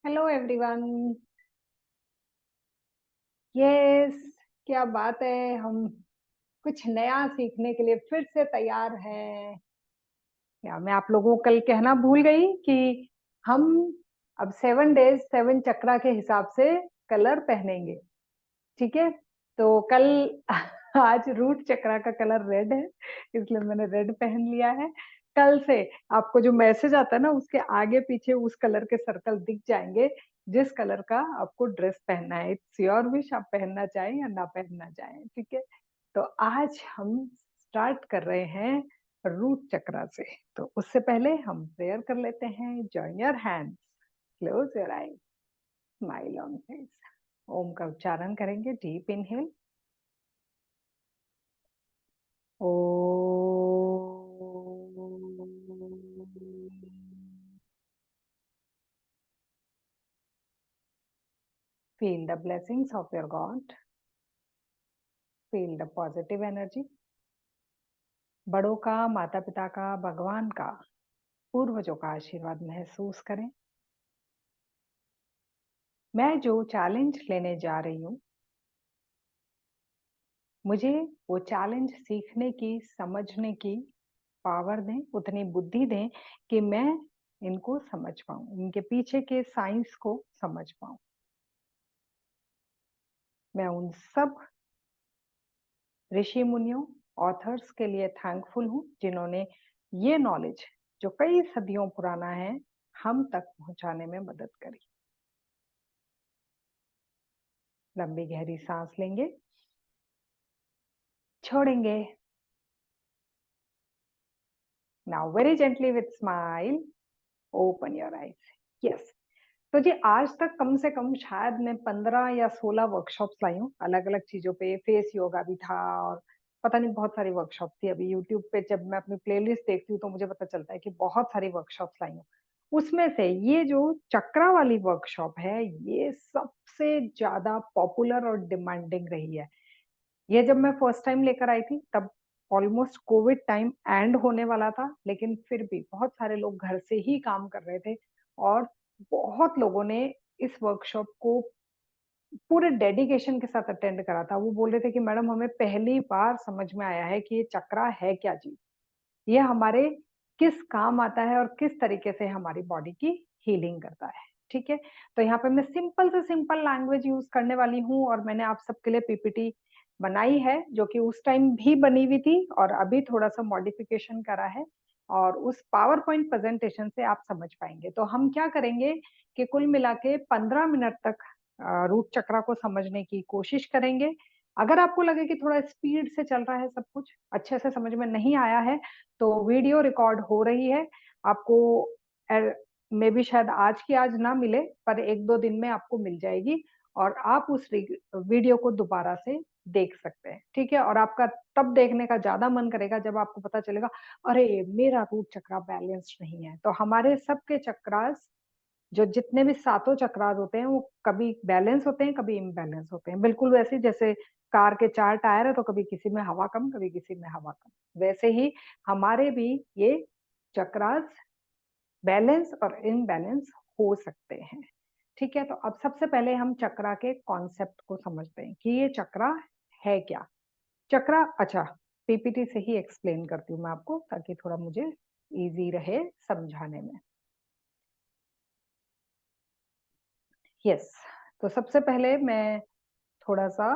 Hello everyone. Yes, क्या बात है। हम कुछ नया सीखने के लिए फिर से तैयार हैं। क्या मैं आप लोगों को कल कहना भूल गई कि हम अब 7 डेज 7 चक्रा के हिसाब से कलर पहनेंगे। ठीक है, तो कल आज रूट चक्रा का कलर रेड है, इसलिए मैंने रेड पहन लिया है। कल से आपको जो मैसेज आता है ना, उसके आगे पीछे उस कलर के सर्कल दिख जाएंगे जिस कलर का आपको ड्रेस पहनना है। इट्स योर विश, आप पहनना चाहें या ना पहनना चाहें। ठीक है, तो आज हम स्टार्ट कर रहे हैं रूट चक्रा से। तो उससे पहले हम प्रेयर कर लेते हैं। Join your hands, close your eyes, smile on face. Om का उच्चारण करेंगे। डीप इनहेल, ओ। Feel the blessings of your god, feel the positive energy. बड़ों का, माता पिता का, भगवान का, पूर्वजों का आशीर्वाद महसूस करें। मैं जो चैलेंज लेने जा रही हूँ, मुझे वो चैलेंज सीखने की, समझने की पावर दें, उतनी बुद्धि दें कि मैं इनको समझ पाऊं, इनके पीछे के साइंस को समझ पाऊं। मैं उन सब ऋषि मुनियों, ऑथर्स के लिए थैंकफुल हूँ जिन्होंने ये नॉलेज, जो कई सदियों पुराना है, हम तक पहुंचाने में मदद करी। लंबी गहरी सांस लेंगे, छोड़ेंगे। Now very gently with smile open your eyes. Yes. तो जी, आज तक कम से कम शायद मैं 15 या 16 वर्कशॉप्स लाई हूँ, अलग अलग चीजों पे। फेस योगा भी था और पता नहीं बहुत सारी वर्कशॉप थी। अभी यूट्यूब पे जब मैं अपनी प्लेलिस्ट देखती हूँ तो मुझे पता चलता है कि बहुत सारी वर्कशॉप्स लाई हूँ। उसमें से ये जो चक्रा वाली वर्कशॉप है, ये सबसे ज्यादा पॉपुलर और डिमांडिंग रही है। ये जब मैं फर्स्ट टाइम लेकर आई थी तब ऑलमोस्ट कोविड टाइम एंड होने वाला था, लेकिन फिर भी बहुत सारे लोग घर से ही काम कर रहे थे और बहुत लोगों ने इस वर्कशॉप को पूरे डेडिकेशन के साथ अटेंड करा था। वो बोल रहे थे कि मैडम, हमें पहली बार समझ में आया है कि ये चक्रा है क्या चीज, ये हमारे किस काम आता है और किस तरीके से हमारी बॉडी की हीलिंग करता है। ठीक है, तो यहाँ पे मैं सिंपल से सिंपल लैंग्वेज यूज करने वाली हूँ और मैंने आप सबके लिए पीपीटी बनाई है, जो कि उस टाइम भी बनी हुई थी और अभी थोड़ा सा मॉडिफिकेशन करा है, और उस पावर पॉइंट प्रेजेंटेशन से आप समझ पाएंगे। तो हम क्या करेंगे कि कुल मिला के 15 मिनट तक रूट चक्रा को समझने की कोशिश करेंगे। अगर आपको लगे कि थोड़ा स्पीड से चल रहा है, सब कुछ अच्छे से समझ में नहीं आया है, तो वीडियो रिकॉर्ड हो रही है आपको। मे बी शायद आज की आज ना मिले, पर 1-2 दिन में आपको मिल जाएगी और आप उस वीडियो को दोबारा से देख सकते हैं। ठीक है, और आपका तब देखने का ज्यादा मन करेगा जब आपको पता चलेगा, अरे मेरा रूट चक्रा बैलेंस नहीं है। तो हमारे सबके चक्रास, जो जितने भी सातों चक्रास होते हैं, वो कभी बैलेंस होते हैं, कभी इम्बैलेंस होते हैं। बिल्कुल वैसे जैसे कार के 4 टायर है, तो कभी किसी में हवा कम, कभी किसी में हवा कम, वैसे ही हमारे भी ये चक्रास बैलेंस और इनबैलेंस हो सकते हैं। ठीक है, तो अब सबसे पहले हम चक्रा के कॉन्सेप्ट को समझते हैं कि ये चक्रा है क्या। चक्रा, अच्छा, पीपीटी से ही एक्सप्लेन करती हूँ मैं आपको, ताकि थोड़ा मुझे इजी रहे समझाने में। यस, तो सबसे पहले मैं थोड़ा सा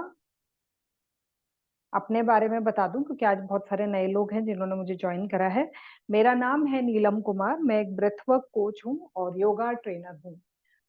अपने बारे में बता दूं, क्योंकि आज बहुत सारे नए लोग हैं जिन्होंने मुझे ज्वाइन करा है। मेरा नाम है नीलम कुमार, मैं एक ब्रेथवर्क कोच हूँ और योगा ट्रेनर हूँ।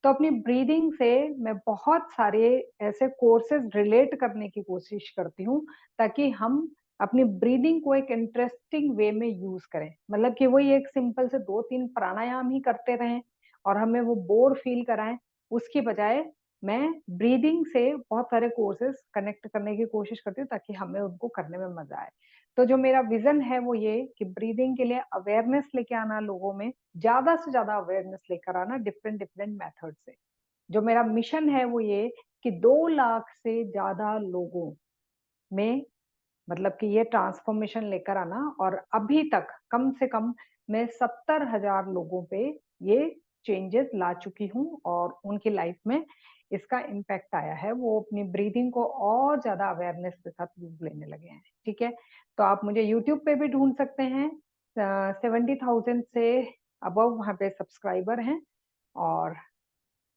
तो अपनी ब्रीदिंग से मैं बहुत सारे ऐसे कोर्सेज रिलेट करने की कोशिश करती हूँ, ताकि हम अपनी ब्रीदिंग को एक इंटरेस्टिंग वे में यूज करें। मतलब कि वही एक सिंपल से 2-3 प्राणायाम ही करते रहें और हमें वो बोर फील कराएं, उसकी बजाय मैं ब्रीदिंग से बहुत सारे कोर्सेज कनेक्ट करने की कोशिश करती हूँ, ताकि हमें उनको करने में मजा आए। तो जो मेरा विजन है वो ये कि ब्रीदिंग के लिए अवेयरनेस लेके आना, लोगों में ज्यादा से ज्यादा अवेयरनेस लेकर आना डिफरेंट डिफरेंट मेथड से। जो मेरा मिशन है वो ये कि 2 लाख से ज्यादा लोगों में, मतलब कि ये ट्रांसफॉर्मेशन लेकर आना। और अभी तक कम से कम मैं 70,000 लोगों पे ये चेंजेस ला चुकी हूँ और उनकी लाइफ में इसका इम्पैक्ट आया है। वो अपनी ब्रीदिंग को और ज्यादा अवेयरनेस के साथ यूज लेने लगे हैं। ठीक है, तो आप मुझे यूट्यूब पे भी ढूंढ सकते हैं। 70,000 से अबव वहां पे सब्सक्राइबर हैं। और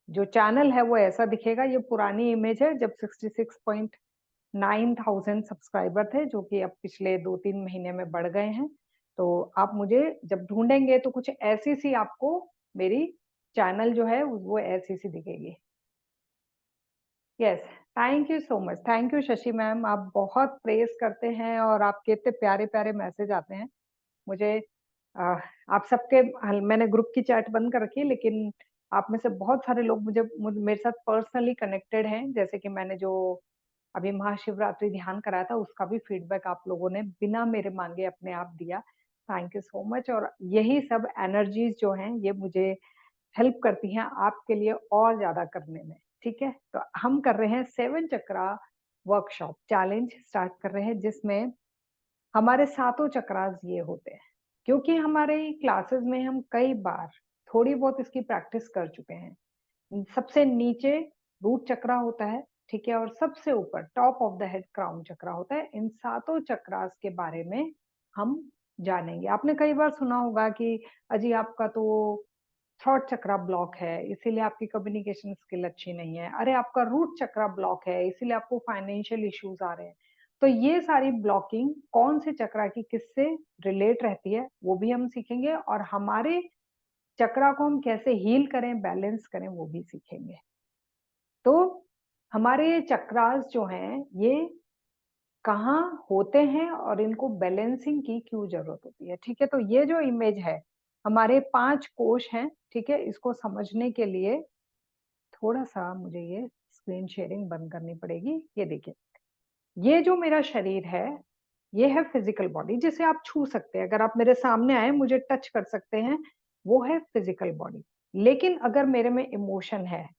जो चैनल है वो ऐसा दिखेगा, ये पुरानी इमेज है जब 66,900 सब्सक्राइबर थे, जो कि अब पिछले 2-3 महीने में बढ़ गए हैं। तो आप मुझे जब ढूंढेंगे तो कुछ ऐसी सी आपको मेरी चैनल जो है वो ऐसी सी दिखेगी। Yes, thank you so much, thank you Shashi ma'am, आप बहुत प्रेज करते हैं और आपके इतने प्यारे प्यारे मैसेज आते हैं मुझे। आप सबके मैंने ग्रुप की चैट बंद कर रखी है, लेकिन आप में से बहुत सारे लोग मेरे साथ पर्सनली कनेक्टेड हैं। जैसे कि मैंने जो अभी महाशिवरात्रि ध्यान कराया था, उसका भी फीडबैक आप लोगों ने बिना मेरे मांगे अपने आप दिया। Thank you so much. और यही सब एनर्जीज जो हैं ये मुझे हेल्प करती हैं आपके लिए और ज्यादा करने में। ठीक है, तो हम कर रहे हैं 7 चक्रा वर्कशॉप चैलेंज स्टार्ट कर रहे हैं, जिसमें हमारे सातों चक्रास ये होते हैं। क्योंकि हमारे क्लासेस में हम कई बार थोड़ी बहुत इसकी प्रैक्टिस कर चुके हैं। सबसे नीचे रूट चक्रा होता है, ठीक है, और सबसे ऊपर top of the head crown chakra होता है। इन सातों चक्रास के बारे में हम जानेंगे। आपने कई बार सुना होगा कि अजी आपका तो थ्रॉट चक्रा ब्लॉक है, इसीलिए आपकी कम्युनिकेशन स्किल अच्छी नहीं है। अरे आपका रूट चक्रा ब्लॉक है, इसीलिए आपको फाइनेंशियल इश्यूज आ रहे हैं। तो ये सारी ब्लॉकिंग कौन से चक्रा की किससे रिलेट रहती है वो भी हम सीखेंगे, और हमारे चक्रा को हम कैसे हील करें, बैलेंस करें, वो भी सीखेंगे। तो हमारे चक्रास जो हैं ये कहाँ होते हैं और इनको बैलेंसिंग की क्यों जरूरत होती है। ठीक है, तो ये जो इमेज है, हमारे 5 कोश हैं। ठीक है, इसको समझने के लिए थोड़ा सा मुझे ये स्क्रीन शेयरिंग बंद करनी पड़ेगी। ये देखिए, ये जो मेरा शरीर है ये है फिजिकल बॉडी, जिसे आप छू सकते हैं। अगर आप मेरे सामने आए मुझे टच कर सकते हैं, वो है फिजिकल बॉडी। लेकिन अगर मेरे में इमोशन है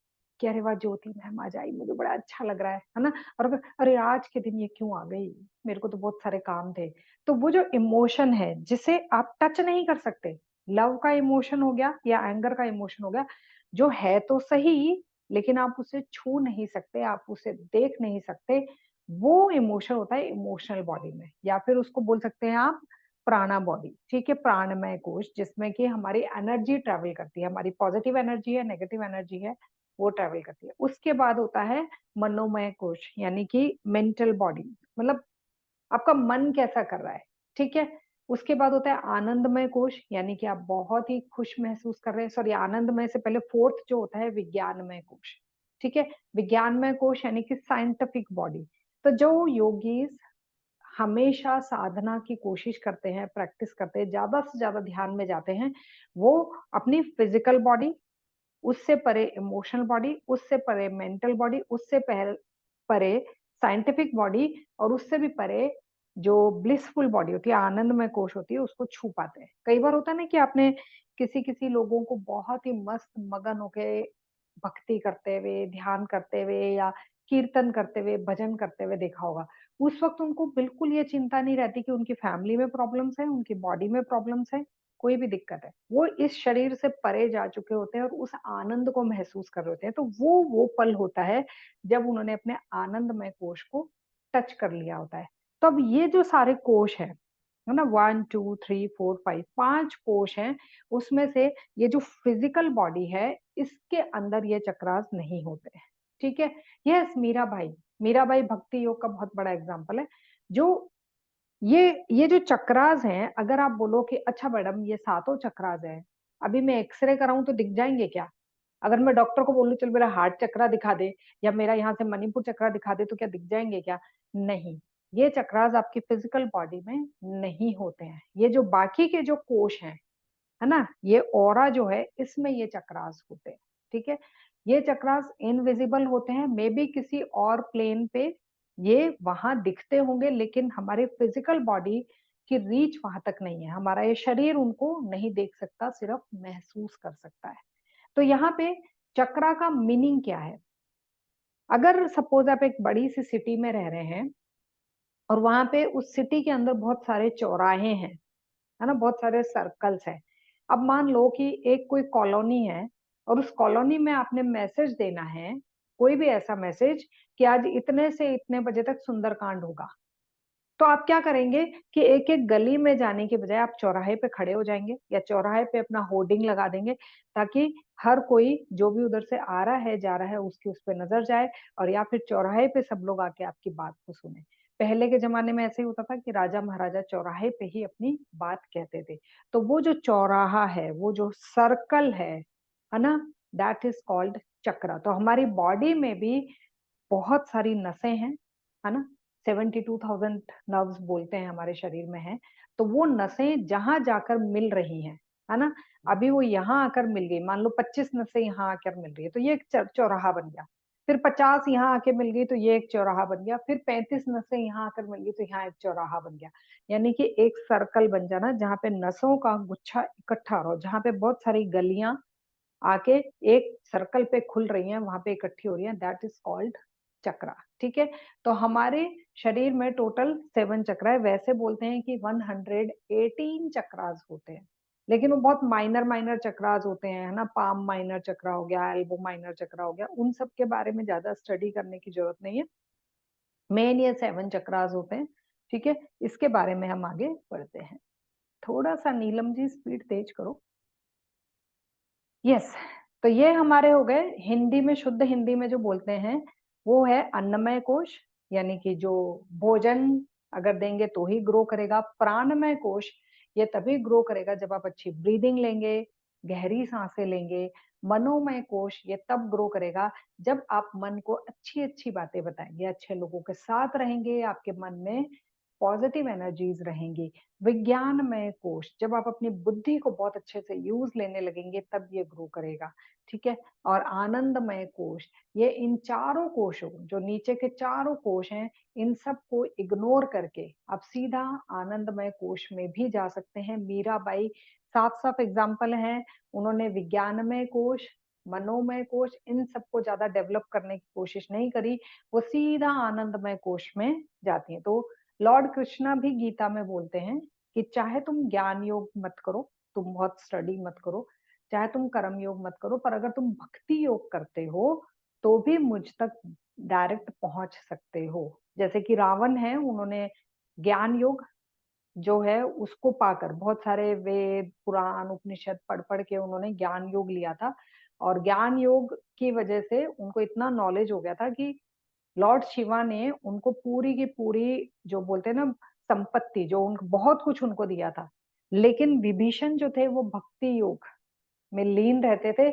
कि अरे वाह ज्योति मैम आज आई, मुझे बड़ा अच्छा लग रहा है ना, और अगर अरे आज के दिन ये क्यों आ गई, मेरे को तो बहुत सारे काम थे, तो वो जो इमोशन है जिसे आप टच नहीं कर सकते, लव का इमोशन हो गया या एंगर का इमोशन हो गया, जो है तो सही लेकिन आप उसे छू नहीं सकते, आप उसे देख नहीं सकते, वो इमोशन होता है इमोशनल बॉडी में, या फिर उसको बोल सकते हैं आप प्राणा बॉडी। ठीक है, प्राणमय कोश, जिसमें कि हमारी एनर्जी ट्रेवल करती है, हमारी पॉजिटिव एनर्जी है, नेगेटिव एनर्जी है, वो ट्रेवल करती है। उसके बाद होता है मनोमय कोश, यानी कि मेंटल बॉडी, मतलब आपका मन कैसा कर रहा है। ठीक है, उसके बाद होता है आनंदमय कोश, यानी कि आप बहुत ही खुश महसूस कर रहे हैं। सॉरी, आनंदमय से पहले फोर्थ जो होता है विज्ञानमय कोश। ठीक है, विज्ञानमय कोश यानी कि साइंटिफिक बॉडी। तो जो योगीज हमेशा साधना की कोशिश करते हैं, प्रैक्टिस करते हैं, ज्यादा से ज्यादा ध्यान में जाते हैं, वो अपनी फिजिकल बॉडी, उससे परे इमोशनल बॉडी, उससे परे मेंटल बॉडी, उससे परे साइंटिफिक बॉडी, और उससे भी परे जो ब्लिसफुल बॉडी होती है, आनंदमय कोश होती है, उसको छू पाते हैं। कई बार होता है ना कि आपने किसी किसी लोगों को बहुत ही मस्त मगन होके भक्ति करते हुए, ध्यान करते हुए या कीर्तन करते हुए, भजन करते हुए देखा होगा। उस वक्त उनको बिल्कुल ये चिंता नहीं रहती कि उनकी फैमिली में प्रॉब्लम्स है, उनकी बॉडी में प्रॉब्लम्स है, कोई भी दिक्कत है। वो इस शरीर से परे जा चुके होते हैं और उस आनंद को महसूस कर रहे होते हैं। तो वो पल होता है जब उन्होंने अपने आनंदमय कोश को टच कर लिया होता है। तो अब ये जो सारे कोश है ना, 1 2 3 4 5, 5 कोश हैं। उसमें से ये जो फिजिकल बॉडी है, इसके अंदर ये चक्रास नहीं होते हैं। ठीक है, यस मीराबाई भक्ति योग का बहुत बड़ा एग्जाम्पल है। जो ये जो चक्रास हैं, अगर आप बोलो कि अच्छा मैडम ये सातों चक्रास हैं, अभी मैं एक्सरे कराऊं तो दिख जाएंगे क्या? अगर मैं डॉक्टर को बोलूं चल मेरा हार्ट चक्रा दिखा दे या मेरा यहाँ से मणिपुर चक्रा दिखा दे, तो क्या दिख जाएंगे क्या? नहीं, ये चक्रास आपकी फिजिकल बॉडी में नहीं होते हैं। ये जो बाकी के जो कोश हैं, है ना, ये ऑरा जो है इसमें ये चक्रास होते हैं। ठीक है, ये चक्रास इनविजिबल होते हैं, मे बी किसी और प्लेन पे ये वहां दिखते होंगे, लेकिन हमारे फिजिकल बॉडी की रीच वहां तक नहीं है। हमारा ये शरीर उनको नहीं देख सकता, सिर्फ महसूस कर सकता है। तो यहाँ पे चक्रा का मीनिंग क्या है? अगर सपोज आप एक बड़ी सी सिटी में रह रहे हैं और वहां पे उस सिटी के अंदर बहुत सारे चौराहे हैं, है ना, बहुत सारे सर्कल्स हैं। अब मान लो कि एक कोई कॉलोनी है और उस कॉलोनी में आपने मैसेज देना है, कोई भी ऐसा मैसेज कि आज इतने से इतने बजे तक सुंदरकांड होगा, तो आप क्या करेंगे कि एक-एक गली में जाने के बजाय आप चौराहे पे खड़े हो जाएँगे या चौराहे पे अपना होर्डिंग लगा देंगे, ताकि हर कोई जो भी उधर से आ रहा है, जा रहा है, उसकी उस पे नज़र जाए और या फिर चौराहे पे सब लोग आके आपकी बात को सुनें। पहले के ज़माने में ऐसे ही होता था कि राजा-महाराजा चौराहे पे ही अपनी बात कहते थे। तो वो जो चौराहा है, वो जो सर्कल है ना? दैट इज़ कॉल्ड चक्रा। तो हमारी बॉडी में भी बहुत सारी नसें हैं, है ना? 72,000 नर्व्स बोलते हैं हमारे शरीर में हैं, तो वो नसें जहाँ जाकर मिल रही हैं, है ना? अभी वो यहाँ आकर मिल गई, मान लो 25 नसें यहाँ आकर मिल रही है, तो ये एक चौराहा बन गया। फिर 50 यहाँ आके मिल गई, तो ये एक चौराहा बन गया। फिर 35 नसें यहाँ आकर मिल गई, तो यहाँ एक चौराहा बन गया। यानी कि एक सर्कल बन जाना, जहाँ पे नसों का गुच्छा इकट्ठा हो, जहाँ पे बहुत सारी गलियाँ आके एक सर्कल पे खुल रही हैं, वहाँ पे इकट्ठी हो रही हैं, दैट इज़ कॉल्ड चक्रा, ठीक है? तो हमारे शरीर में टोटल 7 चक्रा है, वैसे बोलते हैं कि 118 चक्रास होते हैं, लेकिन वो बहुत माइनर चक्रास होते हैं, है ना? पाम माइनर चक्रा हो गया, एल्बो माइनर चक्रा हो गया, उन सब के बारे में ज़्यादा स्टडी करने की ज़रूरत नहीं है। मेन ये 7 चक्रास होते हैं, ठीक है? इसके बारे में हम आगे बढ़ते हैं। थोड़ा-सा नीलम जी स्पीड तेज करो। यस, तो ये हमारे हो गए हिंदी में, शुद्ध हिंदी में जो बोलते हैं, वो है अन्नमय कोश, यानी कि जो भोजन अगर देंगे तो ही ग्रो करेगा। प्राणमय कोश, ये तभी ग्रो करेगा जब आप अच्छी ब्रीदिंग लेंगे, गहरी सांसें लेंगे। मनोमय कोश ये तब ग्रो करेगा जब आप मन को अच्छी-अच्छी बातें बताएँगे, अच्छे लोगों के साथ रहेंगे, आपके मन में पॉजिटिव एनर्जीज रहेंगी। विज्ञानमय कोश, जब आप अपनी बुद्धि को बहुत अच्छे से यूज़ लेने लगेंगे तब ये ग्रो करेगा, ठीक है? और आनंदमय कोश, ये इन चारों कोशों, जो नीचे के चारों कोश हैं, इन सबको इग्नोर करके आप सीधा आनंदमय कोश में भी जा सकते हैं। मीराबाई साफ-साफ एग्ज़ाम्पल हैं, उन्होंने विज्ञानमय कोश, मनोमय कोश, इन सबको ज़्यादा डेवलप करने की कोशिश नहीं करी, वो सीधा आनंदमय कोश में जाती हैं। तो लॉर्ड कृष्णा भी गीता में बोलते हैं कि चाहे तुम ज्ञान योग मत करो, तुम बहुत स्टडी मत करो, चाहे तुम कर्म योग मत करो, पर अगर तुम भक्ति योग करते हो, तो भी मुझ तक डायरेक्ट पहुँच सकते हो। जैसे कि रावण है, उन्होंने ज्ञान योग जो है उसको पाकर बहुत सारे वेद, पुराण, उपनिषद पढ़-पढ़ के उन्होंने ज्ञान योग लिया था और ज्ञान योग की वजह से उनको इतना नॉलेज हो गया था कि लॉर्ड शिवा ने उनको पूरी की पूरी जो बोलते हैं ना संपत्ति जो उन बहुत कुछ उनको दिया था। लेकिन विभीषण जो थे वो भक्ति योग में लीन रहते थे,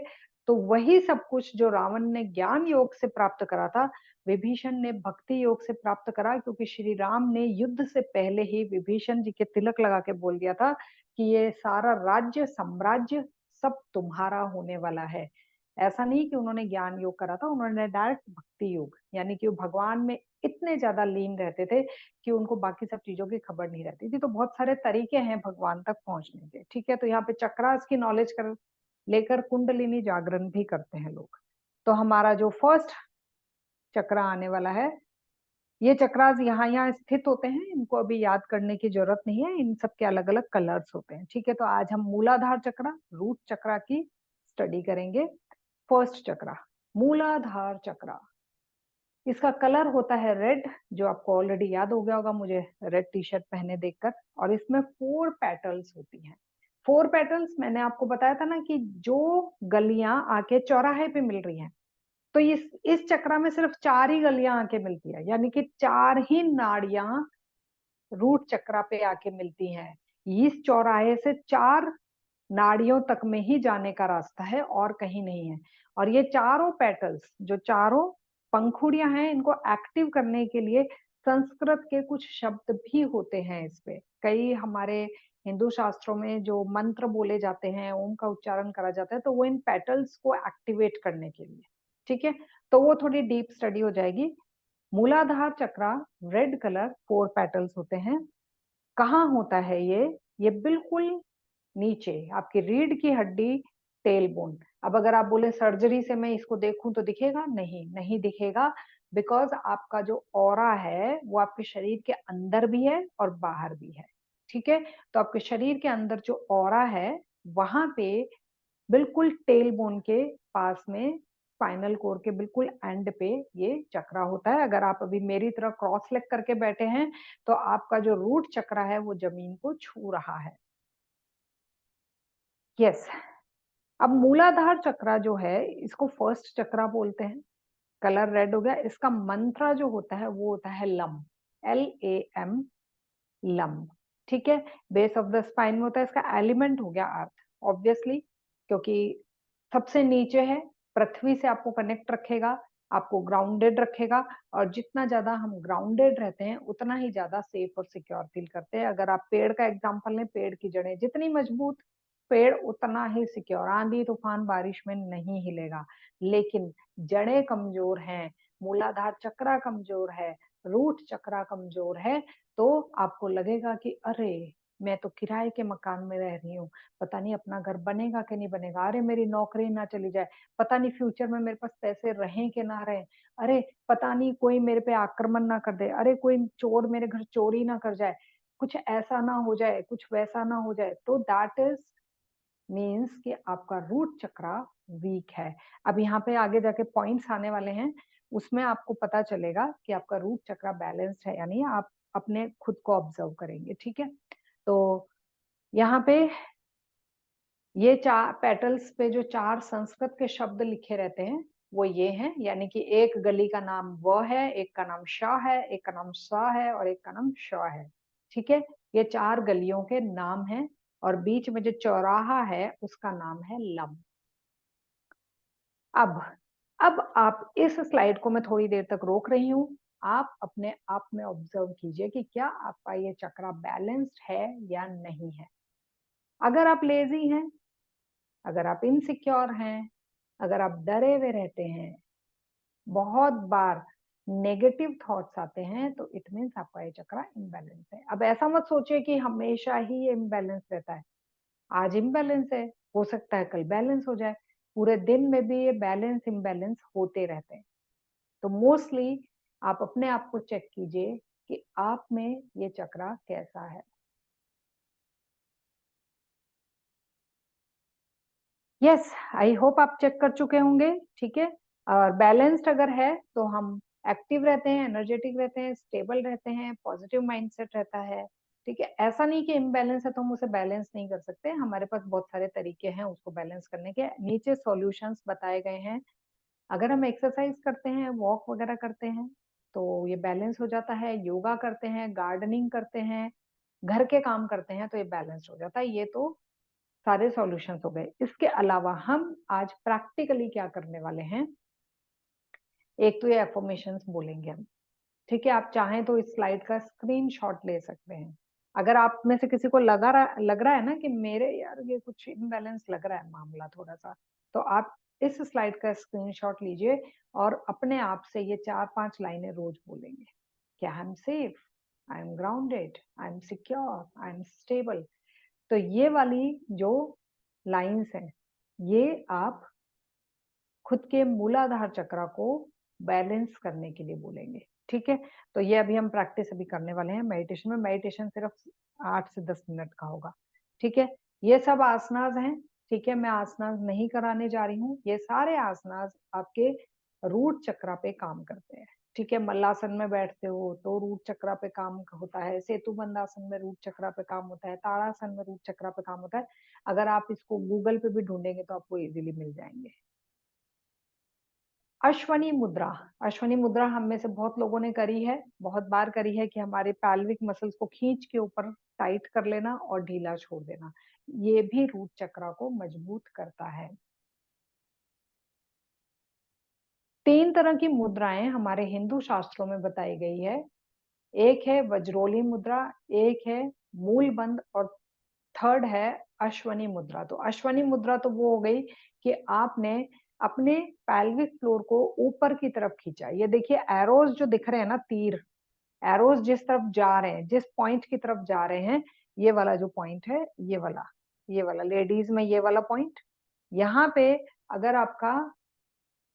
तो वही सब कुछ जो रावण ने ज्ञान योग से प्राप्त करा था, विभीषण ने भक्ति योग से प्राप्त करा क्योंकि श्री राम ने युद्ध से पहले ही विभीषण जी के तिलक लगा के बोल दिया था कि ये सारा राज्य, साम्राज्य सब तुम्हारा होने वाला है। ऐसा नहीं कि उन्होंने ज्ञान योग करा था, उन्होंने डायरेक्ट भक्ति योग, यानी कि वो भगवान में इतने ज़्यादा लीन रहते थे कि उनको बाकी सब चीज़ों की खबर नहीं रहती थी। तो बहुत सारे तरीके हैं भगवान तक पहुँचने के, ठीक है? तो यहाँ पे चक्रास की नॉलेज कर लेकर कुंडलिनी जागरण भी करते हैं लोग। तो हमारा जो फर्स्ट चक्र आने वाला है, ये चक्रास यहाँ-यहाँ स्थित होते हैं, इनको अभी याद करने की ज़रूरत नहीं है, इन सब के अलग-अलग कलर्स होते हैं, ठीक है? तो आज हम मूलाधार चक्र, रूट चक्र की स्टडी करेंगे। फर्स्ट चक्र, मूलाधार चक्र, इसका कलर होता है रेड, जो आपको ऑलरेडी याद हो गया होगा मुझे रेड टी-शर्ट पहने देखकर और इसमें 4 पेटल्स होती हैं। 4 पेटल्स मैंने आपको बताया था ना कि जो गलियाँ आके चौराहे पे मिल रही हैं, तो इस चक्र में सिर्फ 4 ही गलियाँ आके मिलती है, यानी कि 4 ही नाड़ियाँ रूट चक्र पे आके मिलती हैं। इस चौराहे से 4 नाड़ियों तक में ही जाने का रास्ता है और कहीं नहीं है। और ये चारों पेटल्स, जो चारों पंखुड़ियाँ हैं, इनको एक्टिव करने के लिए संस्कृत के कुछ शब्द भी होते हैं इस पे। कई हमारे हिंदू शास्त्रों में जो मंत्र बोले जाते हैं, ओम का उच्चारण करा जाता है, तो वो इन पेटल्स को एक्टिवेट करने के लिए, ठीक है? तो वो थोड़ी डीप स्टडी हो जाएगी। मूलाधार चक्र, रेड कलर, 4 पेटल्स होते हैं। कहाँ होता है ये? ये बिल्कुल नीचे आपकी रीढ़ की हड्डी, टेल बोन। अब अगर आप बोले सर्जरी से मैं इसको देखूं तो दिखेगा? नहीं, नहीं दिखेगा, बिकॉज आपका जो ऑरा है वो आपके शरीर के अंदर भी है और बाहर भी है, ठीक है? तो आपके शरीर के अंदर जो ऑरा है वहां पे बिल्कुल टेल बोन के पास में स्पाइनल कोर के बिल्कुल एंड पे ये चक्रा होता है। अगर आप अभी मेरी तरह क्रॉस लेग करके बैठे हैं तो आपका जो रूट चक्रा है वो जमीन को छू रहा है। यस। अब मूलाधार चक्रा जो है इसको फर्स्ट चक्रा बोलते हैं। कलर रेड हो गया। इसका मंत्र जो होता है वो होता है लम, LAM, लम। ठीक है। बेस ऑफ द स्पाइन में होता है। इसका एलिमेंट हो गया अर्थ, ऑब्वियसली, क्योंकि सबसे नीचे है, पृथ्वी से आपको कनेक्ट रखेगा, आपको ग्राउंडेड रखेगा, और जितना ज्यादा हम ग्राउंडेड रहते हैं उतना ही ज्यादा सेफ और सिक्योर फील करते हैं। अगर आप पेड़ का एग्जांपल लें, पेड़ की जड़ें जितनी मजबूत, पेड़ उतना ही सिक्योर, आंधी तूफान बारिश में नहीं हिलेगा। लेकिन जड़ें कमजोर हैं, मूलाधार चक्रा कमजोर है, रूट चक्रा कमजोर है, तो आपको लगेगा कि अरे मैं तो किराए के मकान में रह रही हूँ, पता नहीं अपना घर बनेगा कि नहीं बनेगा, अरे मेरी नौकरी ना चली जाए, पता नहीं फ्यूचर में मेरे पास पैसे रहें कि ना रहें, अरे पता नहीं कोई मेरे पे आक्रमण ना कर दे, अरे कोई चोर मेरे घर चोरी ना कर जाए, कुछ ऐसा ना हो जाए, कुछ वैसा ना हो जाए। तो दैट इज मीन्स कि आपका रूट चक्रा वीक है। अब यहाँ पे आगे जाके पॉइंट्स आने वाले हैं, उसमें आपको पता चलेगा कि आपका रूट चक्रा बैलेंस्ड है, यानी आप अपने खुद को ऑब्जर्व करेंगे। ठीक है। तो यहाँ पे ये चार पेटल्स पे जो चार संस्कृत के शब्द लिखे रहते हैं वो ये हैं, यानी कि एक गली का नाम व है, एक का नाम शाह है, एक का नाम सा है, और एक का नाम श है। ठीक है। ये चार गलियों के नाम हैं, और बीच में जो चौराहा है उसका नाम है लम। अब अब आप इस स्लाइड को मैं थोड़ी देर तक रोक रही हूँ। आप अपने आप में ऑब्जर्व कीजिए कि क्या आपका ये चक्रा बैलेंस्ड है या नहीं है। अगर आप लेजी हैं, अगर आप इनसिक्योर हैं, अगर आप डरे हुए रहते हैं, बहुत बार नेगेटिव थॉट्स आते हैं, तो इट मीन्स आपका ये चक्रा इम्बैलेंस है। अब ऐसा मत सोचिए कि हमेशा ही ये इम्बैलेंस रहता है। आज इम्बैलेंस है, हो सकता है कल बैलेंस हो जाए। पूरे दिन में भी ये बैलेंस इम्बैलेंस होते रहते हैं। तो मोस्टली आप अपने आप को चेक कीजिए कि आप में ये चक्रा कैसा है। यस, आई होप आप चेक कर चुके होंगे। ठीक है। और बैलेंस्ड अगर है तो हम एक्टिव रहते हैं, एनर्जेटिक रहते हैं, स्टेबल रहते हैं, पॉजिटिव माइंडसेट रहता है। ठीक है। ऐसा नहीं कि इम्बैलेंस है तो हम उसे बैलेंस नहीं कर सकते, हमारे पास बहुत सारे तरीके हैं उसको बैलेंस करने के। नीचे सॉल्यूशंस बताए गए हैं। अगर हम एक्सरसाइज करते हैं, वॉक वगैरह करते हैं, तो ये बैलेंस हो जाता है। योगा करते हैं, गार्डनिंग करते हैं, घर के काम करते हैं, तो ये बैलेंस हो जाता है। ये तो सारे सॉल्यूशंस हो गए। इसके अलावा हम आज प्रैक्टिकली क्या करने वाले हैं, एक तो ये एफर्मेशंस बोलेंगे हम। ठीक है। आप चाहें तो इस स्लाइड का स्क्रीनशॉट ले सकते हैं। अगर आप में से किसी को लग रहा है ना कि मेरे यार ये कुछ इम्बैलेंस लग रहा है मामला थोड़ा सा, तो आप इस स्लाइड का स्क्रीनशॉट लीजिए और अपने आप से ये 4-5 लाइनें रोज बोलेंगे। क्या I am safe, I am grounded, I am secure, I am stable. तो ये वाली जो लाइंस हैं, ये आप खुद के मूलाधार चक्र को बैलेंस करने के लिए बोलेंगे। ठीक है। तो ये अभी हम प्रैक्टिस अभी करने वाले हैं मेडिटेशन में। मेडिटेशन सिर्फ 8 से 10 मिनट का होगा। ठीक है। ये सब आसनास हैं। ठीक है। मैं आसनास नहीं कराने जा रही हूँ। ये सारे आसनास आपके रूट चक्रा पे काम करते हैं। ठीक है। मल्लासन में बैठते हो तो रूट चक्रा पे काम होता है, सेतु बंदासन में रूट चक्रा पे काम होता है, ताड़ासन में रूट चक्रा पे काम होता है। अगर आप इसको गूगल पे भी ढूंढेंगे तो आपको इजीली मिल जाएंगे। अश्वनी मुद्रा। अश्वनी मुद्रा हम में से बहुत लोगों ने करी है, बहुत बार करी है, कि हमारे पैल्विक मसल्स को खींच के ऊपर टाइट कर लेना और ढीला छोड़ देना। ये भी रूट चक्रा को मजबूत करता है। 3 तरह की मुद्राएं हमारे हिंदू शास्त्रों में बताई गई है। एक है वज्रोली मुद्रा, एक है मूल बंद, और थर्ड है अश्वनी मुद्रा। तो अश्वनी मुद्रा तो वो हो गई कि आपने अपने पैल्विक फ्लोर को ऊपर की तरफ खींचा। ये देखिए एरोज जो दिख रहे हैं ना, तीर, एरोज जिस तरफ जा रहे हैं, जिस पॉइंट की तरफ जा रहे हैं, ये वाला जो पॉइंट है, ये वाला लेडीज में ये वाला पॉइंट, यहाँ पे अगर आपका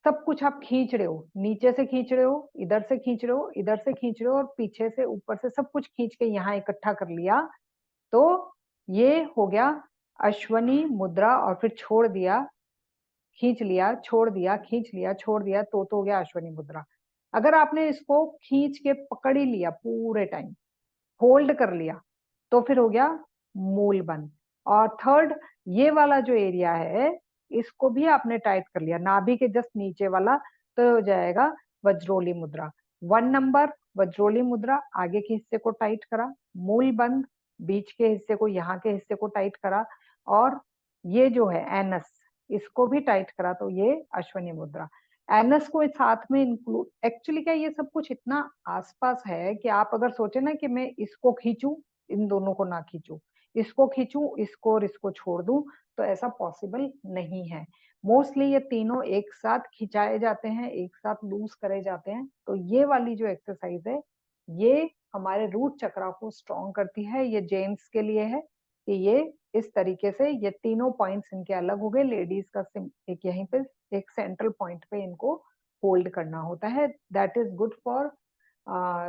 सब कुछ आप खींच रहे हो, नीचे से खींच रहे हो, इधर से खींच रहे हो, इधर से खींच रहे हो, और पीछे से ऊपर से सब कुछ खींच के यहाँ इकट्ठा कर लिया, तो ये हो गया अश्वनी मुद्रा, और फिर छोड़ दिया खींच लिया छोड़ दिया, खींच लिया छोड़ दिया, तो हो गया अश्वनी मुद्रा। अगर आपने इसको खींच के पकड़ ही लिया पूरे टाइम, होल्ड कर लिया, तो फिर हो गया मूल बंद। और थर्ड, ये वाला जो एरिया है इसको भी आपने टाइट कर लिया, नाभि के जस्ट नीचे वाला, तो हो जाएगा वज्रोली मुद्रा। 1 नंबर वज्रोली मुद्रा, आगे के हिस्से को टाइट करा, मूल बंद, बीच के हिस्से को, यहाँ के हिस्से को टाइट करा, और ये जो है एनस, इसको भी टाइट करा, तो ये अश्वनी मुद्रा। एनएस को साथ में इंक्लूड, एक्चुअली क्या ये सब कुछ इतना आसपास है कि आप अगर सोचे ना कि मैं इसको खींचूं, इन दोनों को ना खींचूं, इसको खींचूं, इसको और इसको छोड़ दूं, तो ऐसा पॉसिबल नहीं है। मोस्टली ये तीनों एक साथ खिंचाए जाते हैं, एक साथ लूज करे जाते हैं। तो ये वाली जो एक्सरसाइज है ये हमारे रूट चक्रा को स्ट्रॉन्ग करती है। ये जेंट्स के लिए है कि ये इस तरीके से, ये तीनों पॉइंट्स इनके अलग हो गए। लेडीज का एक यहीं पे एक सेंट्रल पॉइंट पे इनको होल्ड करना होता है। That is good for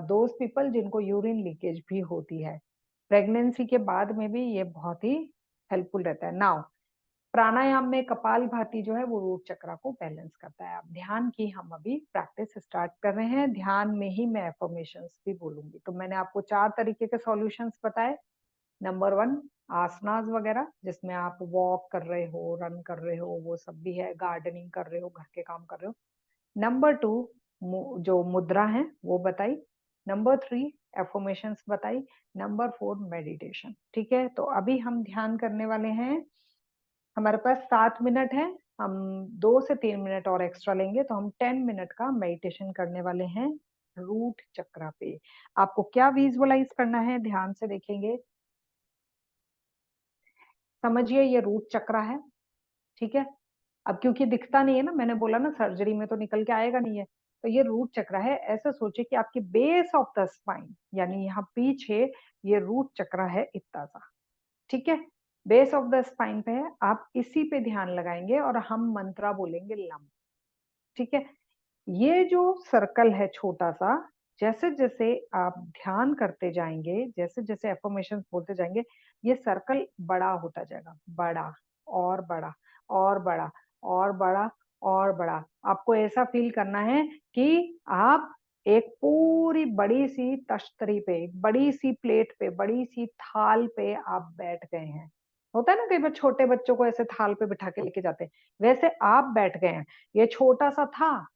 those people जिनको यूरिन लीकेज भी होती है। प्रेगनेंसी के बाद में भी ये बहुत ही हेल्पफुल रहता है। नाउ प्राणायाम में कपाल भाती जो है वो रूट चक्रा को बैलेंस करता है। अब ध्यान की हम अभी प्रैक्टिस स्टार्ट कर रहे हैं। ध्यान में ही मैं एफर्मेशंस भी बोलूंगी। तो मैंने आपको 4 तरीके के सॉल्यूशंस बताए। नंबर 1 आसनास वगैरह, जिसमें आप वॉक कर रहे हो, रन कर रहे हो, वो सब भी है, गार्डनिंग कर रहे हो, घर के काम कर रहे हो। नंबर 2 जो मुद्रा है वो बताई। नंबर 3 एफर्मेशंस बताई। Number 4 meditation. ठीक है, तो अभी हम ध्यान करने वाले हैं। हमारे पास 7 मिनट है, हम 2 से 3 मिनट और एक्स्ट्रा लेंगे, तो हम 10 मिनट का मेडिटेशन करने वाले हैं रूट चक्रा पे। आपको क्या विजुअलाइज करना है, ध्यान से देखेंगे। समझिए ये रूट चक्रा है, ठीक है। अब क्योंकि दिखता नहीं है ना, मैंने बोला ना सर्जरी में तो निकल के आएगा नहीं है, तो ये रूट चक्रा है। ऐसे सोचिए कि आपकी बेस ऑफ द स्पाइन, यानी यहाँ पीछे ये रूट चक्रा है इतना सा, ठीक है। बेस ऑफ द स्पाइन पे है, आप इसी पे ध्यान लगाएंगे और हम मंत्रा बोलेंगे लम, ठीक है। ये जो सर्कल है छोटा सा, जैसे जैसे आप ध्यान करते जाएंगे, जैसे जैसे एफर्मेशन बोलते जाएंगे, ये सर्कल बड़ा होता जाएगा, बड़ा और बड़ा और बड़ा और बड़ा और बड़ा। आपको ऐसा फील करना है कि आप एक पूरी बड़ी सी तश्तरी पे, बड़ी सी प्लेट पे, बड़ी सी थाल पे आप बैठ गए हैं। होता है ना कई बार छोटे बच्चों को ऐसे थाल पे बिठा के लेके जाते हैं, वैसे आप बैठ गए हैं। ये छोटा सा था,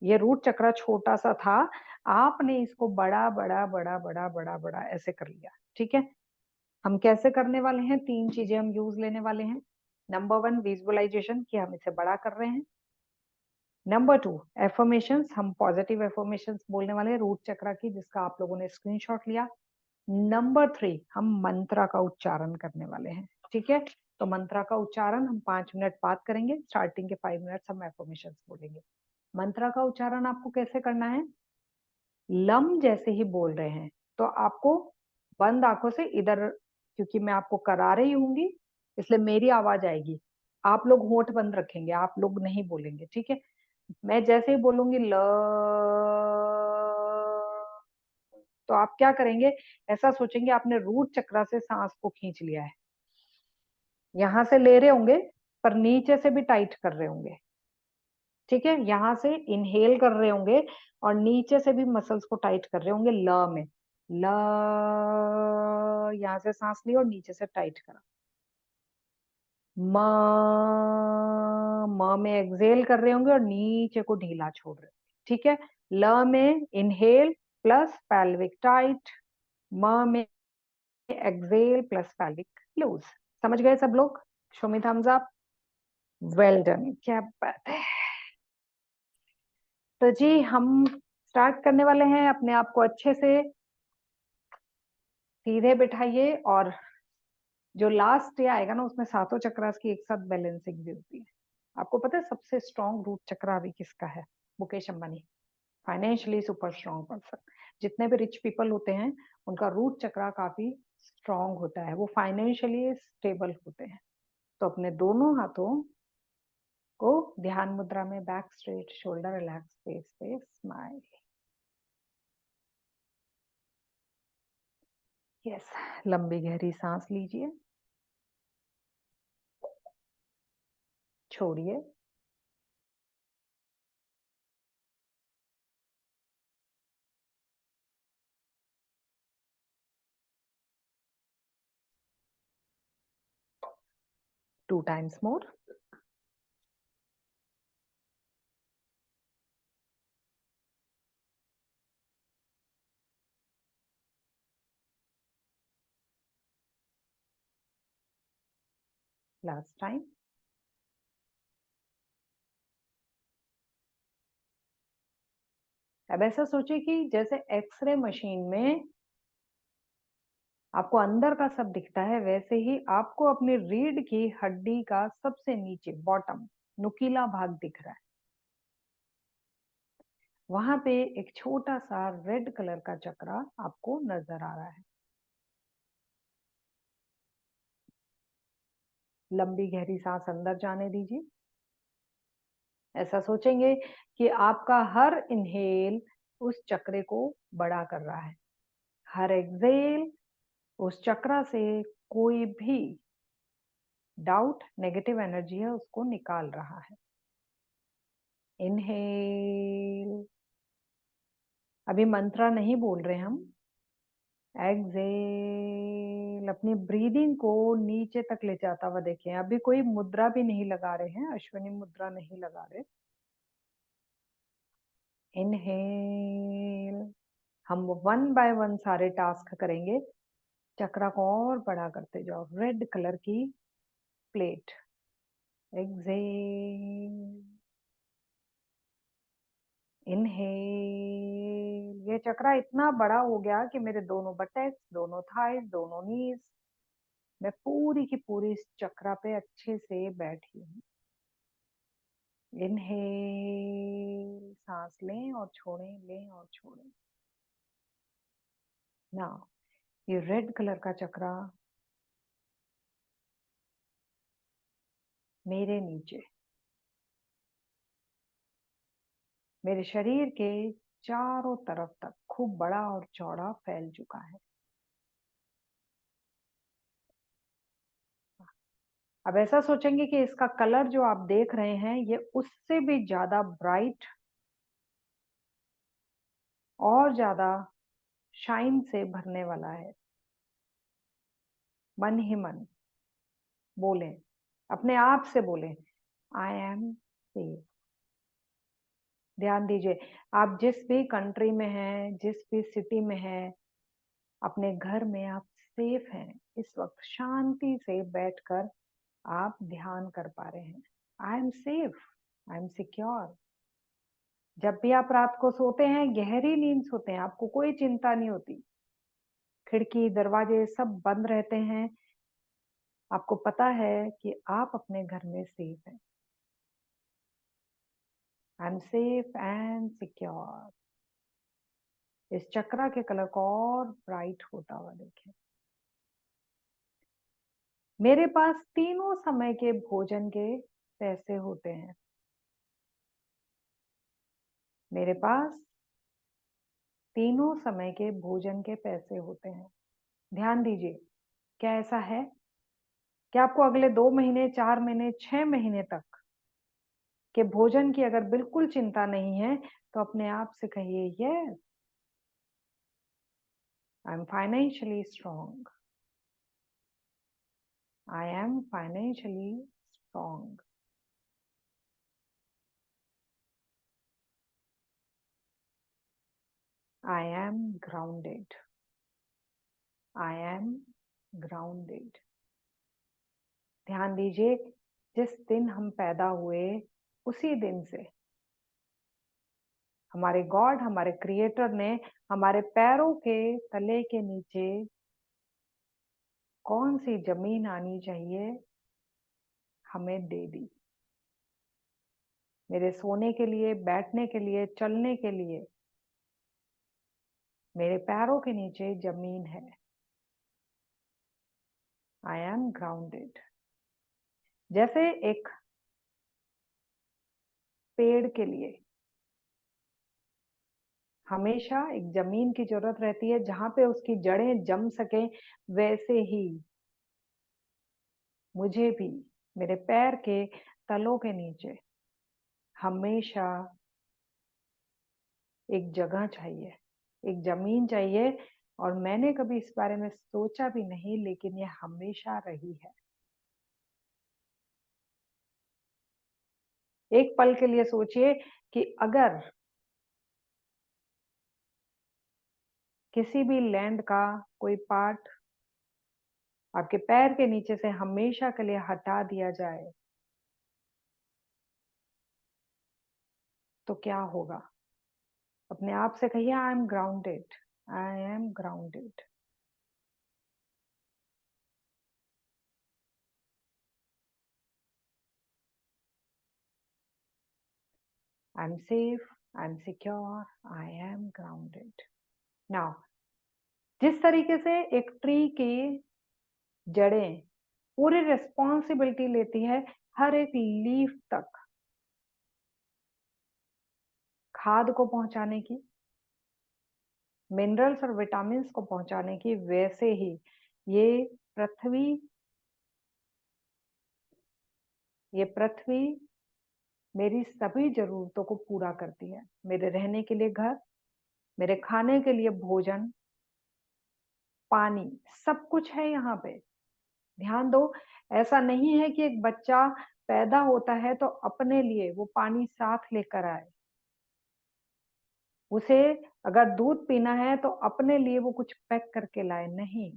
ये रूट चक्रा छोटा सा था, आपने इसको बड़ा बड़ा बड़ा बड़ा बड़ा बड़ा ऐसे कर लिया, ठीक है। हम कैसे करने वाले हैं, 3 चीजें हम यूज लेने वाले हैं। नंबर 1 विजुअलाइजेशन, कि हम इसे बड़ा कर रहे हैं। नंबर 2 एफर्मेशंस, हम पॉजिटिव एफर्मेशंस बोलने वाले हैं रूट चक्रा की, जिसका आप लोगों ने स्क्रीनशॉट लिया। नंबर 3 हम मंत्रा का उच्चारण करने वाले हैं, ठीक है। तो मंत्रा का उच्चारण हम 5 मिनट बाद करेंगे। स्टार्टिंग के 5 मिनट हम एफर्मेशंस बोलेंगे। मंत्रा का उच्चारण आपको कैसे करना है, लम जैसे ही बोल रहे हैं तो आपको बंद आंखों से इधर, क्योंकि मैं आपको करा रही हूंगी इसलिए मेरी आवाज आएगी, आप लोग होंठ बंद रखेंगे, आप लोग नहीं बोलेंगे, ठीक है। मैं जैसे ही बोलूंगी ल, तो आप क्या करेंगे, ऐसा सोचेंगे आपने रूट चक्रा से सांस को खींच लिया है। यहां से ले रहे होंगे पर नीचे से भी टाइट कर रहे होंगे, ठीक है। यहां से इनहेल कर रहे होंगे और नीचे से भी मसल्स को टाइट कर रहे होंगे। ल में, ल, यहां से सांस ली और नीचे से टाइट करा। म, में एक्सेल कर रहे होंगे और नीचे को ढीला छोड़ रहे होंगे, ठीक है। ल में इनहेल प्लस पैल्विक टाइट, म में एक्सेल प्लस पैल्विक लूज। समझ गए सब लोग? Show me thumbs up. Well done, क्या बात है। तो जी हम स्टार्ट करने वाले हैं। अपने आप को अच्छे से सीधे बिठाइए, और जो लास्ट डे आएगा ना उसमें सातों चक्रास की एक साथ बैलेंसिंग भी होती है। आपको पता है सबसे स्ट्रॉन्ग रूट चक्र अभी किसका है? Mukesh Ambani, financially super strong person. जितने भी रिच पीपल होते हैं उनका रूट चक्र काफी स्ट्रॉन्ग होता है, वो फाइनेंशियली स्टेबल होते हैं। तो अपने दोनों हाथों को ध्यान मुद्रा में, back straight, shoulder relax, face पे स्माइल। यस, लंबी गहरी सांस लीजिए, छोड़िए, 2 times more. Last time. अब ऐसा सोचिए कि जैसे एक्सरे मशीन में आपको अंदर का सब दिखता है, वैसे ही आपको अपनी रीढ़ की हड्डी का सबसे नीचे बॉटम नुकीला भाग दिख रहा है। वहां पे एक छोटा सा रेड कलर का चक्रा आपको नजर आ रहा है। लंबी गहरी सांस अंदर जाने दीजिए। ऐसा सोचेंगे कि आपका हर इनहेल उस चक्रे को बड़ा कर रहा है, हर एक्सहेल उस चक्रा से कोई भी डाउट, नेगेटिव एनर्जी है उसको निकाल रहा है। इनहेल, अभी मंत्रा नहीं बोल रहे हम। एक्सहेल, अपनी ब्रीदिंग को नीचे तक ले जाता हुआ देखें। अभी कोई मुद्रा भी नहीं लगा रहे हैं, अश्विनी मुद्रा नहीं लगा रहे। इनहेल, हम 1 बाय 1 सारे टास्क करेंगे। चक्रा को और बड़ा करते जाओ, रेड कलर की प्लेट। एक्सहेल, इनहेल, ये चक्रा इतना बड़ा हो गया कि मेरे दोनों बटेक्स, दोनों थाइस, दोनों नीज, मैं पूरी की पूरी इस चक्रा पे अच्छे से बैठी हूँ। इनहेल, सांस लें और छोड़ें, लें और छोड़ें। ना, ये रेड कलर का चक्रा मेरे नीचे, मेरे शरीर के चारों तरफ तक खूब बड़ा और चौड़ा फैल चुका है। अब ऐसा सोचेंगे कि इसका कलर जो आप देख रहे हैं ये उससे भी ज्यादा ब्राइट और ज्यादा शाइन से भरने वाला है। मन ही मन बोले, अपने आप से बोले, आई एम सेफ। ध्यान दीजिए, आप जिस भी कंट्री में हैं, जिस भी सिटी में हैं, अपने घर में आप सेफ हैं। इस वक्त शांति से बैठकर आप ध्यान कर पा रहे हैं। I am safe, I am secure. जब भी आप रात को सोते हैं, गहरी नींद सोते हैं, आपको कोई चिंता नहीं होती, खिड़की दरवाजे सब बंद रहते हैं, आपको पता है कि आप अपने घर में सेफ हैं। I am safe and secure. इस चक्रा के कलर को और ब्राइट होता हुआ देखें। मेरे पास तीनों समय के भोजन के पैसे होते हैं। मेरे पास तीनों समय के भोजन के पैसे होते हैं। ध्यान दीजिए, क्या ऐसा है? क्या आपको अगले 2 महीने, 4 महीने, 6 महीने तक के भोजन की अगर बिल्कुल चिंता नहीं है, तो अपने आप से कहिए, yes, I am financially strong. I am financially strong. I am grounded. I am grounded. ध्यान दीजिए, जिस दिन हम पैदा हुए उसी दिन से हमारे गॉड, हमारे क्रिएटर ने हमारे पैरों के तले के नीचे कौन सी जमीन आनी चाहिए हमें दे दी। मेरे सोने के लिए, बैठने के लिए, चलने के लिए मेरे पैरों के नीचे जमीन है। I am grounded. जैसे एक पेड़ के लिए हमेशा एक जमीन की जरूरत रहती है जहां पे उसकी जड़ें जम सके, वैसे ही मुझे भी मेरे पैर के तलों के नीचे हमेशा एक जगह चाहिए, एक जमीन चाहिए। और मैंने कभी इस बारे में सोचा भी नहीं, लेकिन ये हमेशा रही है। एक पल के लिए सोचिए कि अगर किसी भी लैंड का कोई पार्ट आपके पैर के नीचे से हमेशा के लिए हटा दिया जाए, तो क्या होगा? अपने आप से कहिए, I am grounded, I am grounded. I am safe, I am secure, I am grounded. Now, जिस तरीके से एक ट्री की जड़ें पूरी रिस्पॉन्सिबिलिटी लेती है हर एक लीफ तक खाद को पहुंचाने की, मिनरल्स और विटामिन्स को पहुंचाने की, वैसे ही ये पृथ्वी ये पृथ्वी मेरी सभी जरूरतों को पूरा करती है। मेरे रहने के लिए घर, मेरे खाने के लिए भोजन, पानी, सब कुछ है यहाँ पे। ध्यान दो, ऐसा नहीं है कि एक बच्चा पैदा होता है तो अपने लिए वो पानी साथ लेकर आए। उसे अगर दूध पीना है तो अपने लिए वो कुछ पैक करके लाए, नहीं।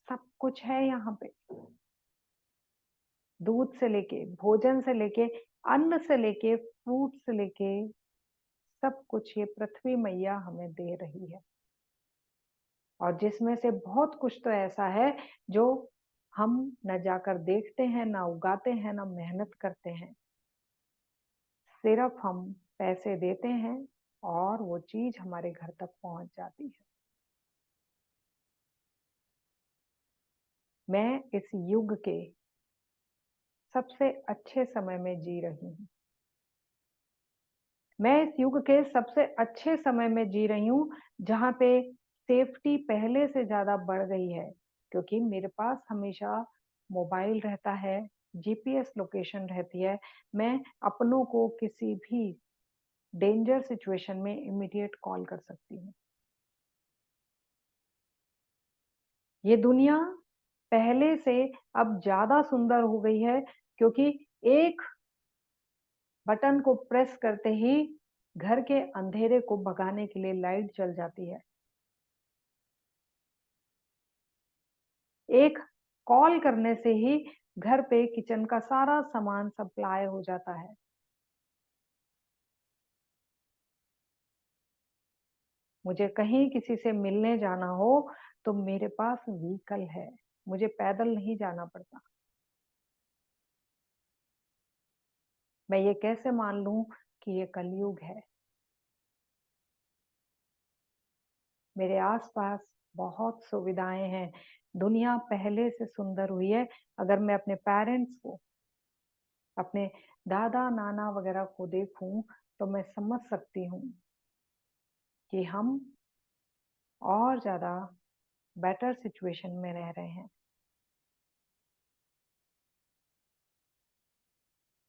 सब कुछ है यहाँ पे। दूध से लेके, भोजन से लेके, अन्न से लेके, फ्रूट से लेके, सब कुछ ये पृथ्वी मैया हमें दे रही है। और जिसमें से बहुत कुछ तो ऐसा है जो हम न जाकर देखते हैं, ना उगाते हैं, ना मेहनत करते हैं। सिर्फ हम पैसे देते हैं और वो चीज हमारे घर तक पहुंच जाती है। मैं इस युग के सबसे अच्छे समय में जी रही हूँ। मैं इस युग के सबसे अच्छे समय में जी रही हूँ, जहाँ पे सेफ्टी पहले से ज़्यादा बढ़ गई है, क्योंकि मेरे पास हमेशा मोबाइल रहता है, जीपीएस लोकेशन रहती है। मैं अपनों को किसी भी डेंजर सिचुएशन में इमीडिएट कॉल कर सकती हूँ। ये दुनिया पहले से अब ज़्यादा सुंदर हो गई है, क्योंकि एक बटन को प्रेस करते ही घर के अंधेरे को भगाने के लिए लाइट जल जाती है। एक कॉल करने से ही घर पे किचन का सारा सामान सप्लाई हो जाता है। मुझे कहीं किसी से मिलने जाना हो तो मेरे पास व्हीकल है, मुझे पैदल नहीं जाना पड़ता। मैं ये कैसे मान लूं कि ये कलयुग है? मेरे आसपास बहुत सुविधाएं हैं। दुनिया पहले से सुंदर हुई है। अगर मैं अपने पेरेंट्स को, अपने दादा नाना वगैरह को देखूं तो मैं समझ सकती हूँ कि हम और ज्यादा बेटर सिचुएशन में रह रहे हैं।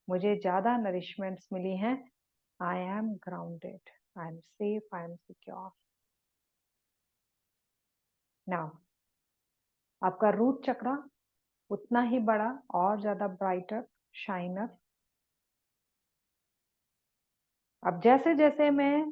मुझे ज्यादा नरिशमेंट्स मिली हैं। I am grounded, I am safe, I am secure. Now, आपका रूट चक्रा उतना ही बड़ा और ज्यादा ब्राइटर, शाइनर। अब जैसे जैसे मैं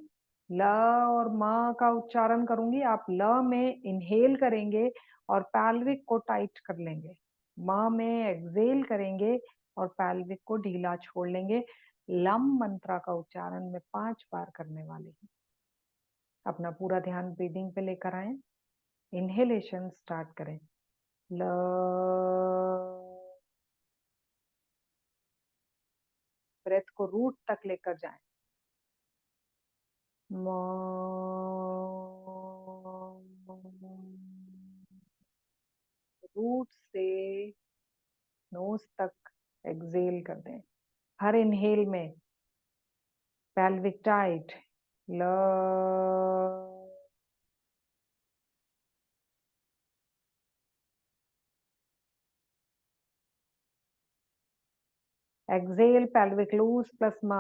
ल और म का उच्चारण करूंगी, आप ल में इनहेल करेंगे और पैल्विक को टाइट कर लेंगे। म में एक्सेल करेंगे और पैल्विक को ढीला छोड़ लेंगे। लम मंत्रा का उच्चारण में 5 बार करने वाले हैं। अपना पूरा ध्यान ब्रीदिंग पे लेकर आए। इनहेलेशन स्टार्ट करें। ल, ब्रेथ को रूट तक लेकर जाएं। म, रूट से नोज तक एक्सेल कर दें। हर इनहेल में pelvic टाइट, ल, एक्सेल pelvic लूज प्लस म,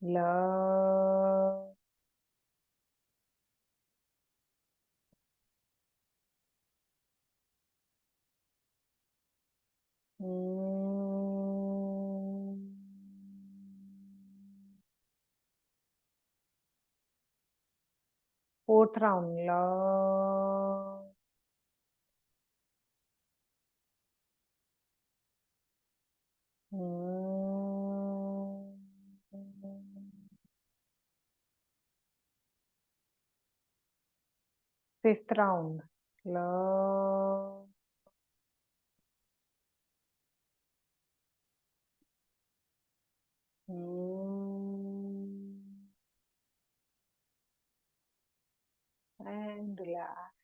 ल, Fourth round. Long. Fifth round. Long. And relax.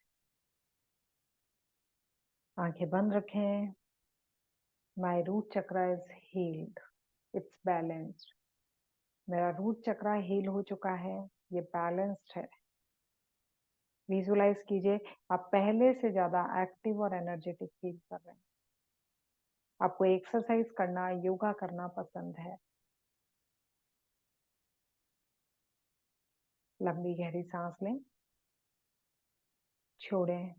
आंखें बंद रखें. My root chakra is healed. It's balanced. मेरा रूट चक्रा हील हो चुका है. ये बैलेंस्ड है. विजुलाइज कीजिए आप पहले से ज्यादा एक्टिव और एनर्जेटिक फील कर रहे हैं. आपको एक्सरसाइज करना, योगा करना पसंद है. लंबी गहरी सांस लें. छोड़ें.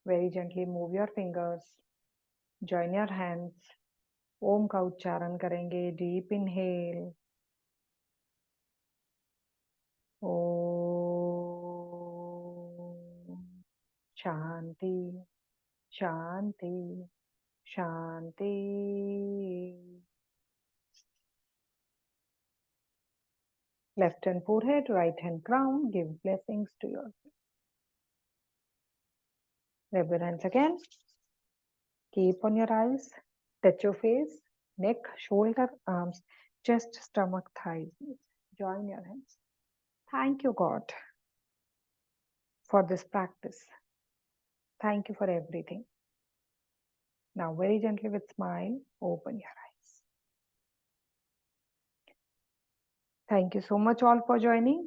Very gently move your fingers. Join your hands. Om का उच्चारण करेंगे. Deep inhale. ओम. शांति, शांति, शांति. Left hand forehead, right hand crown. Give blessings to yourself. Rub your hands again. Keep on your eyes. Touch your face, neck, shoulder, arms, chest, stomach, thighs. Join your hands. Thank you, God, for this practice. Thank you for everything. Now, very gently with smile, open your eyes. Thank you so much all for joining.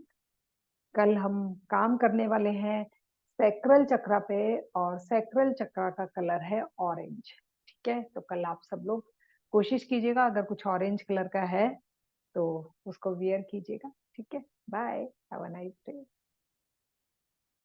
कल हम काम करने वाले हैं sacral चक्रा पे और sacral चक्रा का colour है ऑरेंज. ठीक है, तो कल आप सब लोग कोशिश कीजिएगा अगर कुछ ऑरेंज कलर का है तो उसको वियर कीजिएगा. ठीक है, bye, have a nice day.